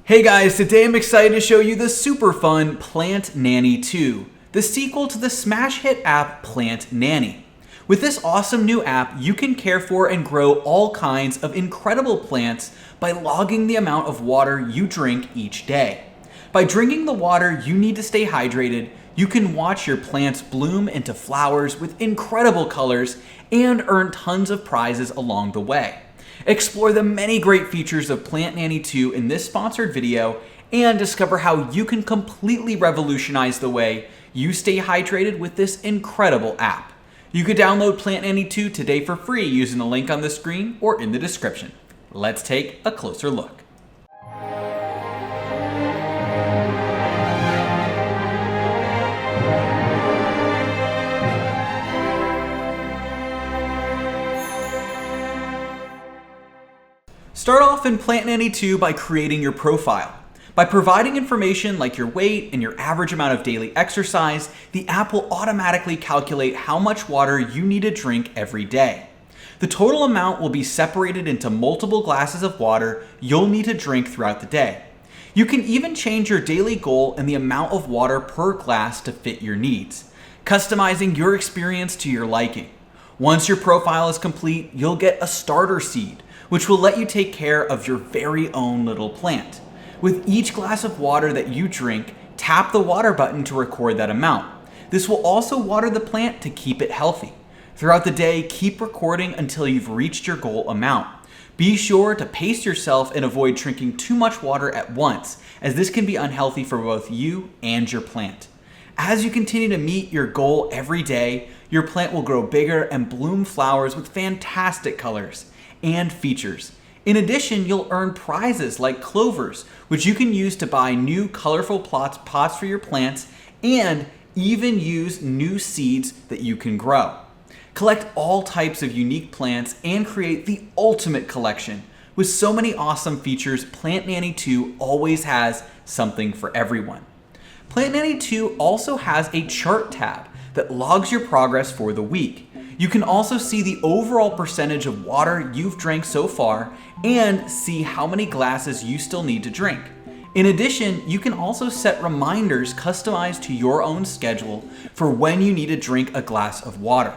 Hey guys, today I'm excited to show you the super fun Plant Nanny 2, the sequel to the smash hit app Plant Nanny. With this awesome new app, you can care for and grow all kinds of incredible plants by logging the amount of water you drink each day. By drinking the water you need to stay hydrated, you can watch your plants bloom into flowers with incredible colors and earn tons of prizes along the way. Explore the many great features of Plant Nanny 2 in this sponsored video and discover how you can completely revolutionize the way you stay hydrated with this incredible app. You can download Plant Nanny 2 today for free using the link on the screen or in the description. Let's take a closer look. Start off in Plant Nanny 2 by creating your profile. By providing information like your weight and your average amount of daily exercise, the app will automatically calculate how much water you need to drink every day. The total amount will be separated into multiple glasses of water you'll need to drink throughout the day. You can even change your daily goal and the amount of water per glass to fit your needs, customizing your experience to your liking. Once your profile is complete, you'll get a starter seed, which will let you take care of your very own little plant. With each glass of water that you drink, tap the water button to record that amount. This will also water the plant to keep it healthy. Throughout the day, keep recording until you've reached your goal amount. Be sure to pace yourself and avoid drinking too much water at once, as this can be unhealthy for both you and your plant. As you continue to meet your goal every day, your plant will grow bigger and bloom flowers with fantastic colors and features. In addition, you'll earn prizes like clovers, which you can use to buy new colorful pots for your plants and even use new seeds that you can grow. Collect all types of unique plants and create the ultimate collection. With so many awesome features, Plant Nanny 2 always has something for everyone. Plant Nanny 2 also has a chart tab that logs your progress for the week. You can also see the overall percentage of water you've drank so far and see how many glasses you still need to drink. In addition, you can also set reminders customized to your own schedule for when you need to drink a glass of water.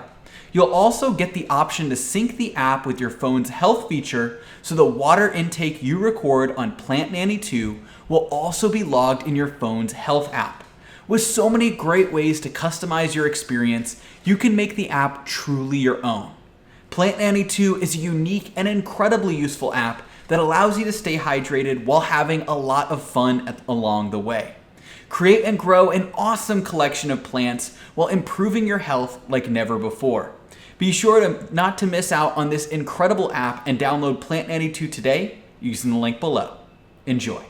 You'll also get the option to sync the app with your phone's health feature, so the water intake you record on Plant Nanny 2 will also be logged in your phone's health app. With so many great ways to customize your experience, you can make the app truly your own. Plant Nanny 2 is a unique and incredibly useful app that allows you to stay hydrated while having a lot of fun along the way. Create and grow an awesome collection of plants while improving your health like never before. Be sure not to miss out on this incredible app and download Plant Nanny 2 today using the link below. Enjoy.